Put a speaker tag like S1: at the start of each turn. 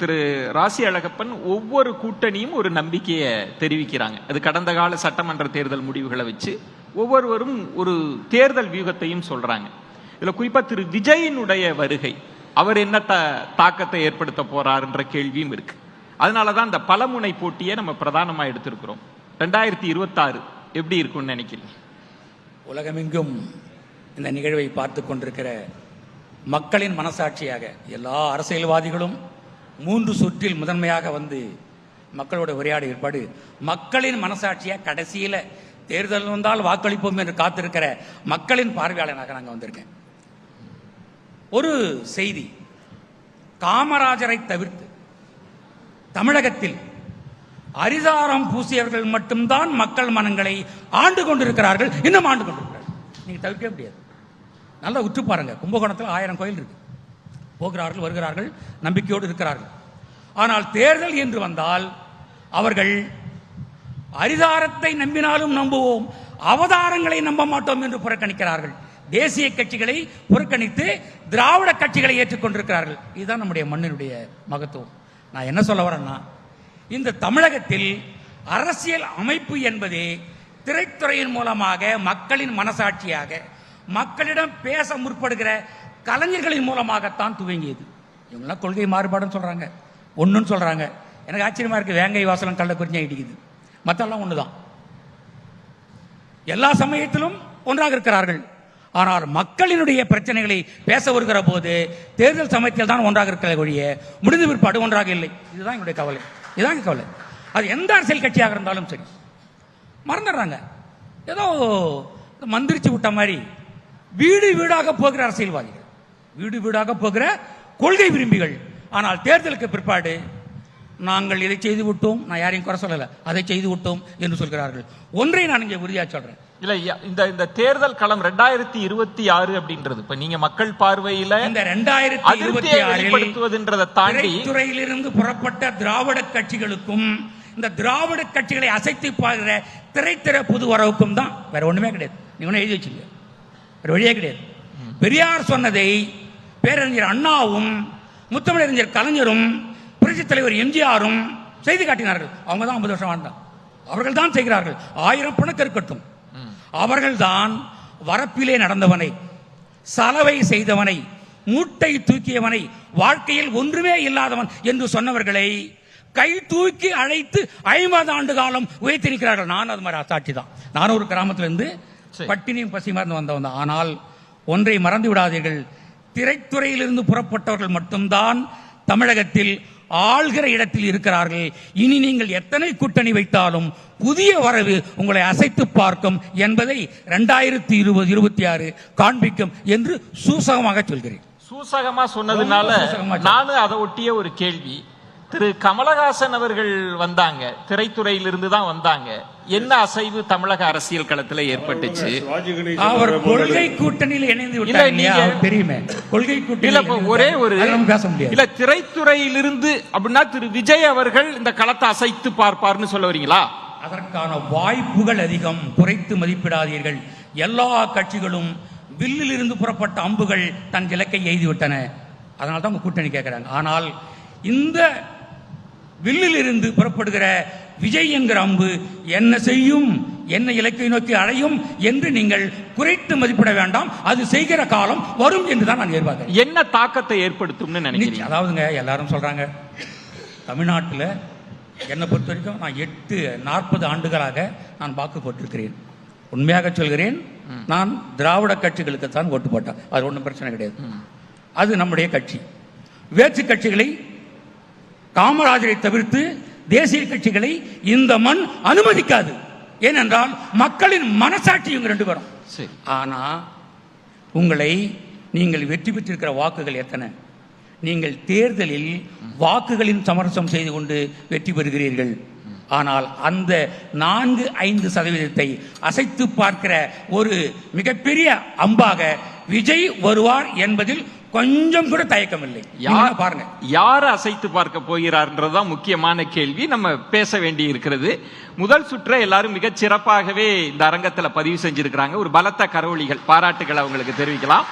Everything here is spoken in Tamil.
S1: திரு ராசி அழகப்பன் ஒவ்வொரு கூட்டணியும் ஒரு நம்பிக்கையை தெரிவிக்கிறாங்க. அது கடந்த கால சட்டமன்ற தேர்தல் முடிவுகளை வச்சு ஒவ்வொருவரும் ஒரு தேர்தல் வியூகத்தையும் சொல்றாங்க. இதுல குறிப்பா திரு விஜயினுடைய வருகை அவர் என்ன தாக்கத்தை ஏற்படுத்த போறாருன்ற கேள்வியும் இருக்கு. அதனாலதான் இந்த பலமுனை போட்டியை நம்ம பிரதானமா எடுத்திருக்கிறோம். 2026 எப்படி இருக்கும்னு நினைக்கிறீங்க?
S2: உலகமெங்கும் இந்த நிகழ்வை பார்த்து கொண்டிருக்கிற மக்களின் மனசாட்சியாக எல்லா அரசியல்வாதிகளும் 3 சுற்றில் முதன்மையாக வந்து மக்களோட உரையாடி ஏற்பாடு மக்களின் மனசாட்சியா கடைசியில தேர்தல் வந்தால் வாக்களிப்போம் என்று காத்திருக்கிற மக்களின் பார்வையாளனாக நாங்கள் வந்திருக்கேன். ஒரு செய்தி, காமராஜரை தவிர்த்து தமிழகத்தில் அரிதாரம் பூசியவர்கள் மட்டும்தான் மக்கள் மனங்களை ஆண்டு கொண்டிருக்கிறார்கள், இன்னும் ஆண்டு கொண்டிருக்கிறார்கள். நீங்க தவிர்க்க முடியாது. நல்லா உற்று பாருங்க, கும்பகோணத்தில் 1000 கோயில் இருக்கு. போகிறார்கள், வருகிறார்கள், நம்பிக்கையோடு இருக்கிறார்கள். ஆனால் தேர்தல் என்று வந்தால் அவர்கள் அரிதாரத்தை நம்பினாலும் நம்புவோம், அவதாரங்களை நம்ப மாட்டோம் என்று புறக்கணிக்கிறார்கள். தேசிய கட்சிகளை புறக்கணித்து திராவிட கட்சிகளை ஏற்றுக்கொண்டிருக்கிறார்கள். இதுதான் நம்முடைய மண்ணினுடைய மகத்துவம். நான் என்ன சொல்ல வரேன்னா, இந்த தமிழகத்தில் அரசியல் அமைப்பு என்பதே திரைத்துறையின் மூலமாக மக்களின் மனசாட்சியாக மக்களிடம் பேச முற்படுகிற கலைஞர்களின் மூலமாகத்தான் துவங்கியது. இவங்கெல்லாம் கொள்கை மாறுபாடுன்னு சொல்றாங்க, ஒன்றுன்னு சொல்றாங்க. எனக்கு ஆச்சரியமா இருக்கு, வேங்கை வாசலம் கள்ளக்குறிஞ்சி இடிக்குது, மற்றெல்லாம் ஒண்ணுதான். எல்லா சமயத்திலும் ஒன்றாக இருக்கிறார்கள். ஆனால் மக்களினுடைய பிரச்சனைகளை பேச வருகிற போது தேர்தல் சமயத்தில் தான் ஒன்றாக இருக்கிற ஒழிய முடிந்த பிற்பாடு ஒன்றாக இல்லை. இதுதான் என்னுடைய கவலை, இதுதான் கவலை. அது எந்த அரசியல் கட்சியாக இருந்தாலும் சரி, மறந்துடுறாங்க. ஏதோ மந்திரிச்சு விட்ட மாதிரி வீடு வீடாக போகிற அரசியல்வாதிகள், வீடு வீடாக போகிற கொள்கை விரும்பிகள். ஆனால் தேர்தலுக்கு பிற்பாடு நாங்கள் இதை செய்து விட்டோம், நான் யாரையும் குறை சொல்லல, அதை செய்து விட்டோம் என்று சொல்கிறார்கள். ஒன்றை நான் இங்கே உறுதியாக சொல்றேன்,
S1: இல்ல இந்த தேர்தல் களம் 2026 அப்படின்றது இப்ப நீங்க மக்கள் பார்வையில
S2: இந்த 2026
S1: தாண்டி
S2: துறையிலிருந்து புறப்பட்ட திராவிட கட்சிகளுக்கும் இந்த திராவிட கட்சிகளை அசைத்து பார்க்கிற திரைத்திர புது வரவுக்கும் தான், வேற ஒண்ணுமே கிடையாது. நீங்க ஒண்ணு எழுதி வச்சுங்க, வேற வழியே கிடையாது. பெரியார் சொன்னதை பேரறிஞர் அண்ணாவும் முத்தமிழறிஞர் கலைஞரும் புரட்சித் தலைவர் எம்ஜிஆரும் செய்து காட்டினார்கள். அவங்க தான் 50 வருஷம் வாழ்ந்தார், அவர்கள் தான் செய்கிறார்கள். 1000 பணக்கு இருக்கட்டும், அவர்கள் தான் வரப்பிலே நடந்தவனை, சலவை செய்தவனை, மூட்டை தூக்கியவனை, வாழ்க்கையில் ஒன்றுமே இல்லாதவன் என்று சொன்னவர்களை கை தூக்கி அழைத்து 50 ஆண்டு காலம் உயர்த்திருக்கிறார்கள். நான் அது மாதிரி சாட்சி தான். நானும் ஒரு கிராமத்திலிருந்து பட்டினியும் பசி மறந்து வந்தவன் தான். ஆனால் ஒன்றை மறந்து விடாதீர்கள், திரைத்துறையிலிருந்து புறப்பட்டவர்கள் மட்டும்தான் தமிழகத்தில் ஆள்கிற இடத்தில் இருக்கிறார்கள். இனி நீங்கள் எத்தனை கூட்டணி வைத்தாலும் புதிய வரவு உங்களை அசைத்து பார்க்கும் என்பதை 2026 காண்பிக்கும் என்று சூசகமாக சொல்கிறேன்.
S1: சூசகமா சொன்னதுனால நானும் அதை ஒட்டிய ஒரு கேள்வி. திரு கமலஹாசன் அவர்கள் வந்தாங்க, திரைத்துறையிலிருந்து தான் வந்தாங்க. என்ன அசைவு தமிழக அரசியல் களத்தில் ஏற்பட்டுச்சு?
S2: அவர் கொள்கை கூட்டணியில் இணைந்து விட்டார், தெரியுமே. கொள்கை கூட்டணி
S1: ஒரே ஒரு இல்ல, திரைத்துறையிலிருந்து அப்படின்னா திரு விஜய் அவர்கள் இந்த களத்தை அசைத்து பார்ப்பார்னு சொல்ல வரீங்களா?
S2: அதற்கான வாய்ப்புகள் அதிகம், குறைத்து மதிப்பிடாதீர்கள். எல்லா கட்சிகளும் வில்லில் இருந்து புறப்பட்ட அம்புகள் தன் இலக்கை எய்துவிட்டன. அதனால தான் உங்க கூட்டணி கேட்கிறாங்க. ஆனால் இந்த வில்லில் இருந்து புறப்படுகிற விஜய் என்கிற அம்பு என்ன செய்யும், என்ன இலக்கை நோக்கி அடையும் என்று நீங்கள் குறைத்து மதிப்பிட வேண்டாம். அது செய்கிற காலம் வரும் என்று தான் நான் எதிர்பார்க்கிறேன்.
S1: என்ன தாக்கத்தை ஏற்படுத்தும் நினைக்கிறேன்?
S2: அதாவதுங்க, எல்லாரும் சொல்றாங்க தமிழ்நாட்டில் என்னை பொறுத்த வரைக்கும் நான் 40 ஆண்டுகளாக நான் வாக்கு போட்டிருக்கிறேன். உண்மையாக சொல்கிறேன், நான் திராவிட கட்சிகளுக்கு தான் ஓட்டு போட்டேன். அது ஒன்றும் பிரச்சனை கிடையாது. அது நம்முடைய கட்சி. வேற்று கட்சிகளை, காமராஜரை தவிர்த்து தேசிய கட்சிகளை இந்த மண் அனுமதிக்காது. ஏனென்றால் மக்களின் மனசாட்சி இவங்க 2 பேரும். ஆனா உங்களை, நீங்கள் வெற்றி பெற்றிருக்கிற வாக்குகள் எத்தனை? நீங்கள் தேர்தலில் வாக்குகளின் சமரசம் செய்து கொண்டு வெற்றி பெறுகிறீர்கள். ஆனால் அந்த 4-5% அசைத்து பார்க்கிற ஒரு மிகப்பெரிய அம்பாக விஜய் வருவார் என்பதில் கொஞ்சம் கூட தயக்கம் இல்லை. பாருங்க,
S1: யாரை அசைத்து பார்க்க போகிறார்ன்றதுதான் முக்கியமான கேள்வி. நம்ம பேச வேண்டி இருக்கிறது. முதல் சுற்றை எல்லாரும் மிக சிறப்பாகவே இந்த அரங்கத்தில் பதிவு செஞ்சிருக்கிறாங்க. ஒரு பலத்த கரவொலிகள், பாராட்டுகள் அவங்களுக்கு தெரிவிக்கலாம்.